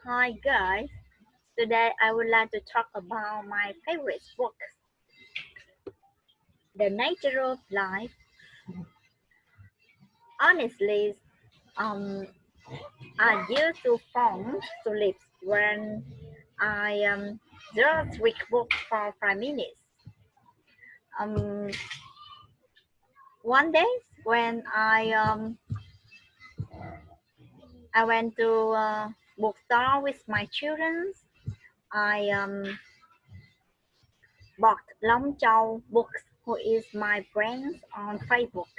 Hi guys, today I would like to talk about my favorite book, The Nature of Life. Honestly, um, I used to fall asleep when I just read book for 5 minutes. Um, One day when I went to a bookstore with my children, I bought Long Châu books, who is my friend on Facebook.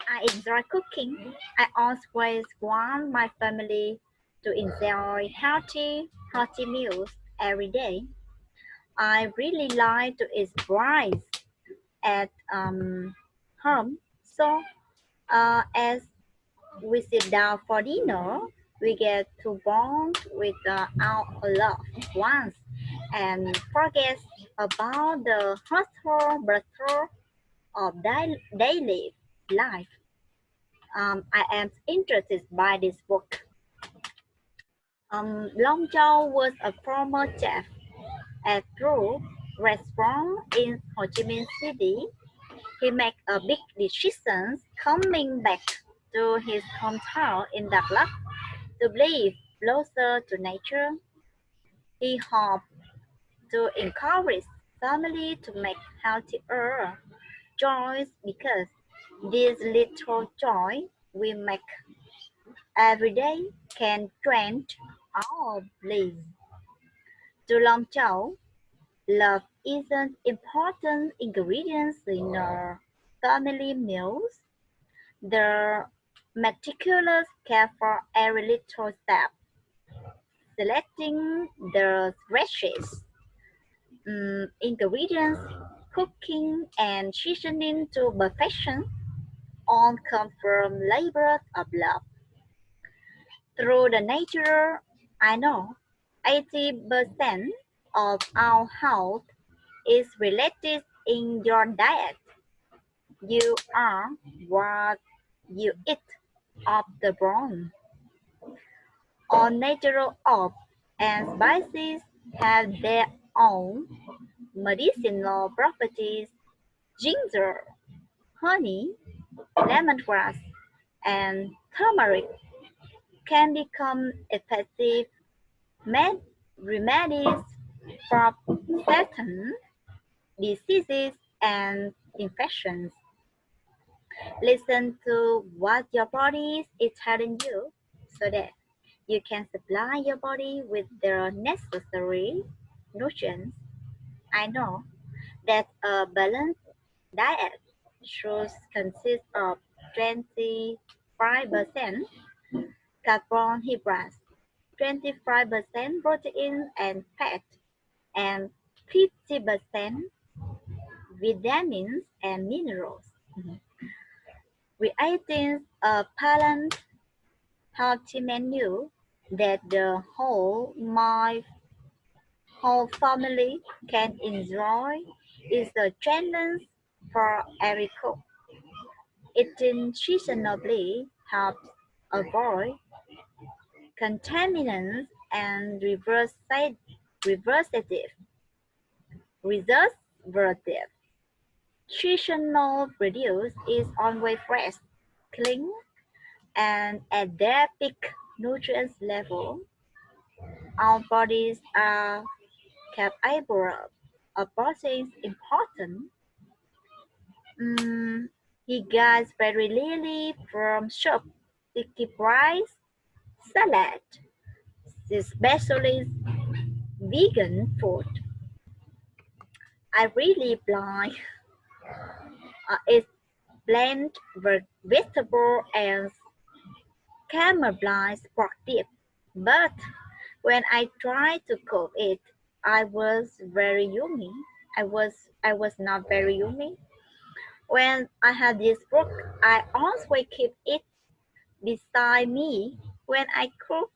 I enjoy cooking. I always want my family to enjoy healthy meals every day. I really like to eat rice at home. So as we sit down for dinner, we get to bond with our loved ones and forget about the hustle bustle of daily life. I am interested by this book. Long Châu was a former chef at Ríu restaurant in Ho Chi Minh City. He made a big decision coming back to his hometown in Đắk Lắk to live closer to nature. He hoped to encourage family to make healthier choices because these little joy we make every day can change our lives. To Long Châu, love is an important ingredient in our family meals. The meticulous care for every little step, selecting the freshest ingredients, cooking and seasoning to perfection, all come from labors of love. Through the nature, I know 80% of our health is related in your diet. You are what you eat of the bone. All natural herbs and spices have their own medicinal properties. Ginger, honey, lemongrass, and turmeric can become effective remedies for certain diseases and infections. Listen to what your body is telling you so that you can supply your body with the necessary nutrients. I know that a balanced diet should consist of 25% carbohydrates, 25% protein and fat, and 50% vitamins and minerals. Creating a balanced, healthy menu that the whole family can enjoy is a challenge for every cook. Eating seasonably helps avoid contaminants and reversative reservative. Seasonal produce is always fresh, clean, and at their peak nutrient level. Our bodies are capable of processing important he gets very little from soup, sticky rice, salad, especially vegan food. I really like its blend vegetable and caramelized pork dip, but when I tried to cook it, I was very yummy. I was not very yummy. When I had this book, I always keep it beside me when I cook.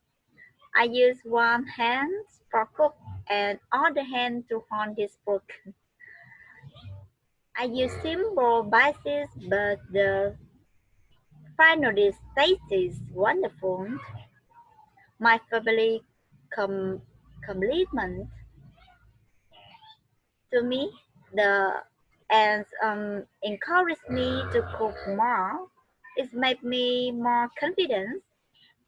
I use one hand for cook and other hand to hold this book. I use simple bases, but the final taste is wonderful. my favorite compliment to me. And encourage me to cook more. It made me more confident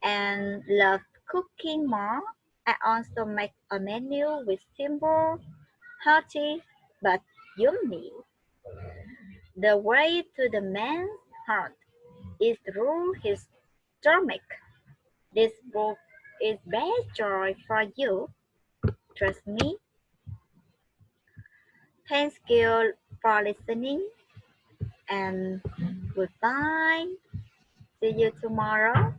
and love cooking more. I also make a menu with simple, hearty, but yummy. The way to the man's heart is through his stomach. This book is best joy for you. Trust me. Thank you for listening and goodbye. See you tomorrow.